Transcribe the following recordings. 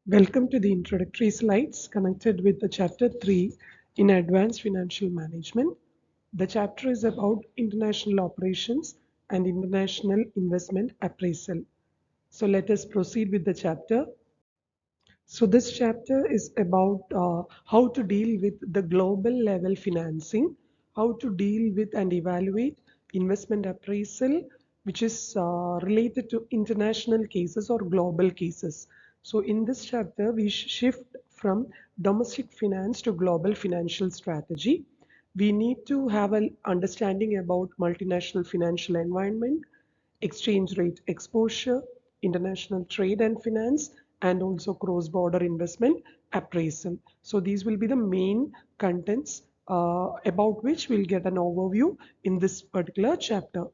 Welcome to the introductory slides connected with the chapter 3 in Advanced Financial Management. The chapter is about international operations and international investment appraisal. So let us proceed with the chapter. So this chapter is about how to deal with the global level financing, how to deal with and evaluate investment appraisal, which is related to international cases or global cases. So in this chapter, we shift from domestic finance to global financial strategy. We need to have an understanding about multinational financial environment, exchange rate exposure, international trade and finance, and also cross-border investment appraisal. So these will be the main contents about which we'll get an overview in this particular chapter.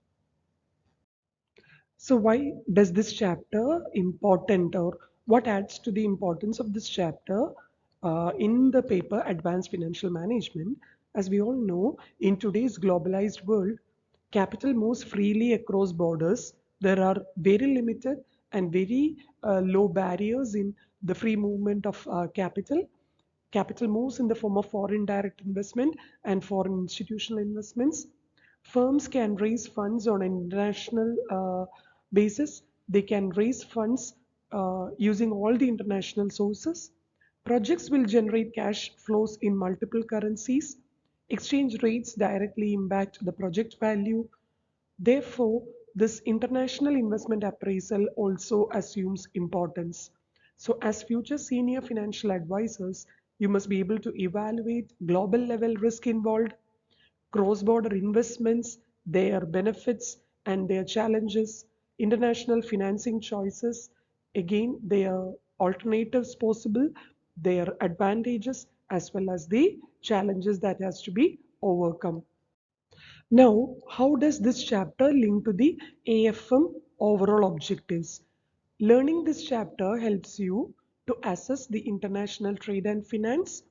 So why does this chapter important, or what adds to the importance of this chapter in the paper Advanced Financial Management? As we all know, in today's globalized world, capital moves freely across borders. There are very limited and very low barriers in the free movement of capital. Capital moves in the form of foreign direct investment and foreign institutional investments. Firms can raise funds on an international basis. They can raise funds using all the international sources. Projects will generate cash flows in multiple currencies. Exchange rates directly impact the project value. Therefore, this international investment appraisal also assumes importance. So, as future senior financial advisors, you must be able to evaluate global level risk involved, cross-border investments, their benefits and their challenges, international financing choices, again their alternatives possible, their advantages as well as the challenges that has to be overcome. Now, how does this chapter link to the AFM overall objectives? Learning this chapter helps you to assess the international trade and finance,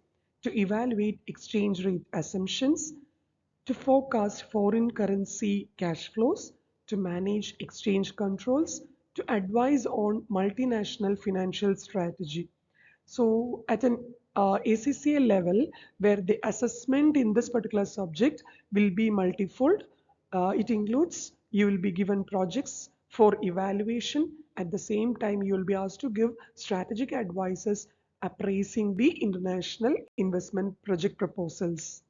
to evaluate exchange rate assumptions, to forecast foreign currency cash flows, to manage exchange controls, to advise on multinational financial strategy. So at an ACCA level, where the assessment in this particular subject will be multifold, it includes you will be given projects for evaluation. At the same time, you will be asked to give strategic advices appraising the international investment project proposals.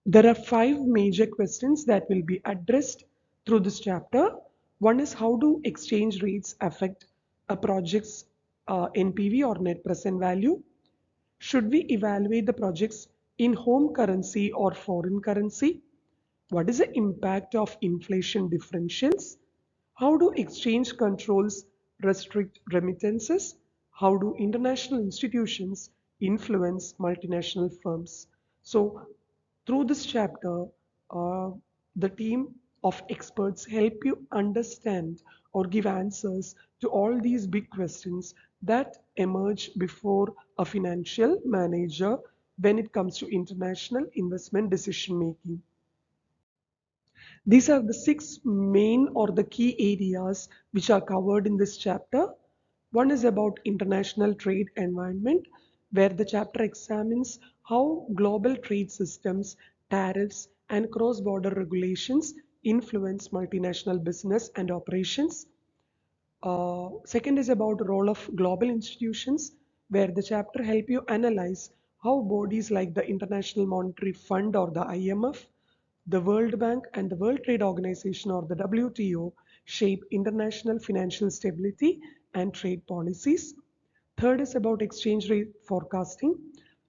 There are 5 major questions that will be addressed through this chapter. One is, how do exchange rates affect a project's NPV or net present value? Should we evaluate the projects in home currency or foreign currency? What is the impact of inflation differentials? How do exchange controls restrict remittances? How do international institutions influence multinational firms? So, through this chapter, uh, the team of experts help you understand or give answers to all these big questions that emerge before a financial manager when it comes to international investment decision making. These are the 6 main or the key areas which are covered in this chapter. One is about international trade environment, where the chapter examines how global trade systems, tariffs, and cross-border regulations influence multinational business and operations. Second is about the role of global institutions, where the chapter help you analyze how bodies like the International Monetary Fund or the IMF, the World Bank and the World Trade Organization or the WTO shape international financial stability and trade policies. Third is about exchange rate forecasting,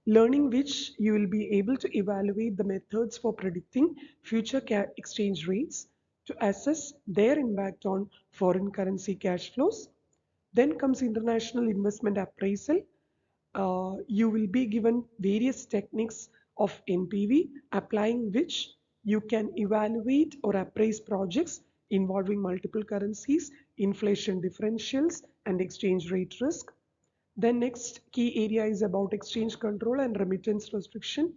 learning which you will be able to evaluate the methods for predicting future exchange rates to assess their impact on foreign currency cash flows. Then comes international investment appraisal. You will be given various techniques of NPV, applying which you can evaluate or appraise projects involving multiple currencies, inflation differentials, and exchange rate risk. The next key area is about exchange control and remittance restriction,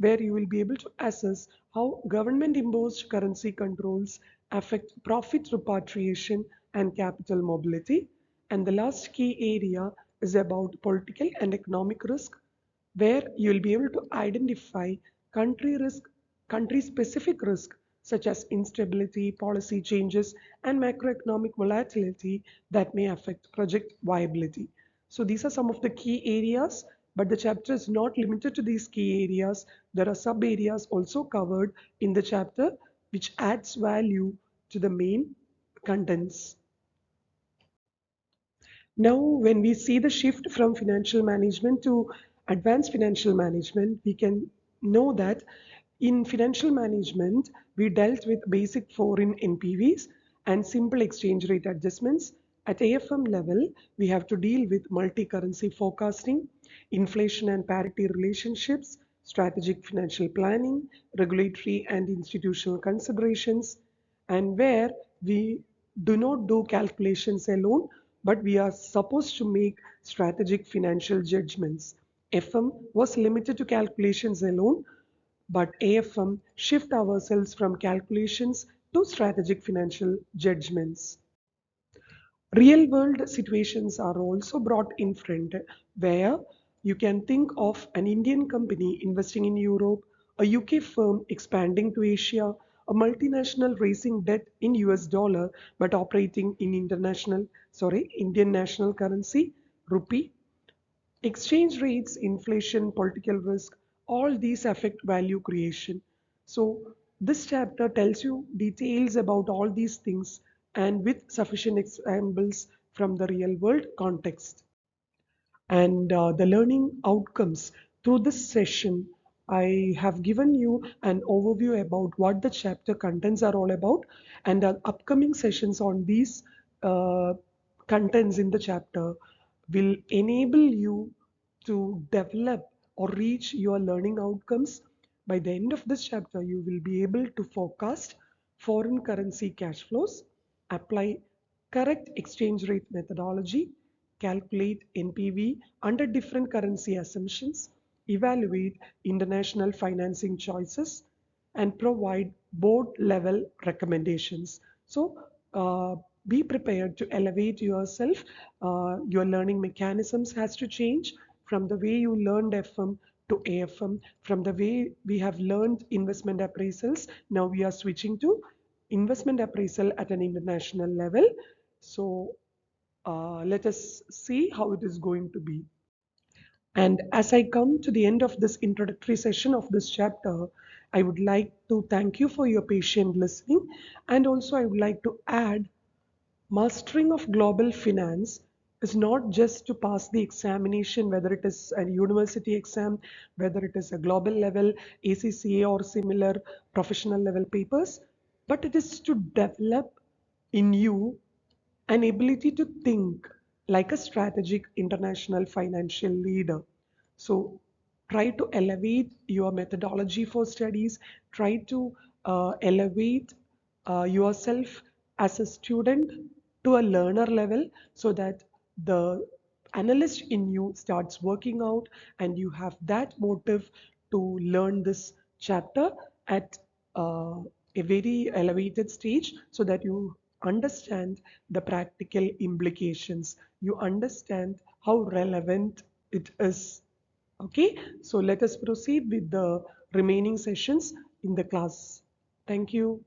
where you will be able to assess how government imposed currency controls affect profit repatriation and capital mobility. And the last key area is about political and economic risk, where you'll be able to identify country risk, country specific risk such as instability, policy changes, and macroeconomic volatility that may affect project viability. So these are some of the key areas, but the chapter is not limited to these key areas. There are sub areas also covered in the chapter which adds value to the main contents. Now, when we see the shift from financial management to advanced financial management, we can know that in financial management, we dealt with basic foreign NPVs and simple exchange rate adjustments. At AFM level, we have to deal with multi-currency forecasting, inflation and parity relationships, strategic financial planning, regulatory and institutional considerations, and where we do not do calculations alone, but we are supposed to make strategic financial judgments. FM was limited to calculations alone, but AFM shift ourselves from calculations to strategic financial judgments. Real world situations are also brought in front, where you can think of an Indian company investing in Europe, a UK firm expanding to Asia, a multinational raising debt in US dollar but operating in Indian national currency, rupee. Exchange rates, inflation, political risk, all these affect value creation. So this chapter tells you details about all these things and with sufficient examples from the real world context. And the learning outcomes through this session, I have given you an overview about what the chapter contents are all about, and the upcoming sessions on these uh, contents in the chapter will enable you to develop or reach your learning outcomes. By the end of this chapter, you will be able to forecast foreign currency cash flows, apply correct exchange rate methodology, calculate NPV under different currency assumptions, evaluate international financing choices, and provide board level recommendations. So be prepared to elevate yourself. Your learning mechanisms has to change from the way you learned FM to AFM, from the way we have learned investment appraisals. Now we are switching to investment appraisal at an international level. So let us see how it is going to be. And as I come to the end of this introductory session of this chapter, I would like to thank you for your patient listening. And also, I would like to add, mastering of global finance is not just to pass the examination, whether it is a university exam, whether it is a global level, ACCA, or similar professional level papers, but it is to develop in you an ability to think like a strategic international financial leader. So try to elevate your methodology for studies, try to elevate yourself as a student to a learner level so that the analyst in you starts working out and you have that motive to learn this chapter at uh, a very elevated stage so that you understand the practical implications, you understand how relevant it is. Okay, so let us proceed with the remaining sessions in the class. Thank you.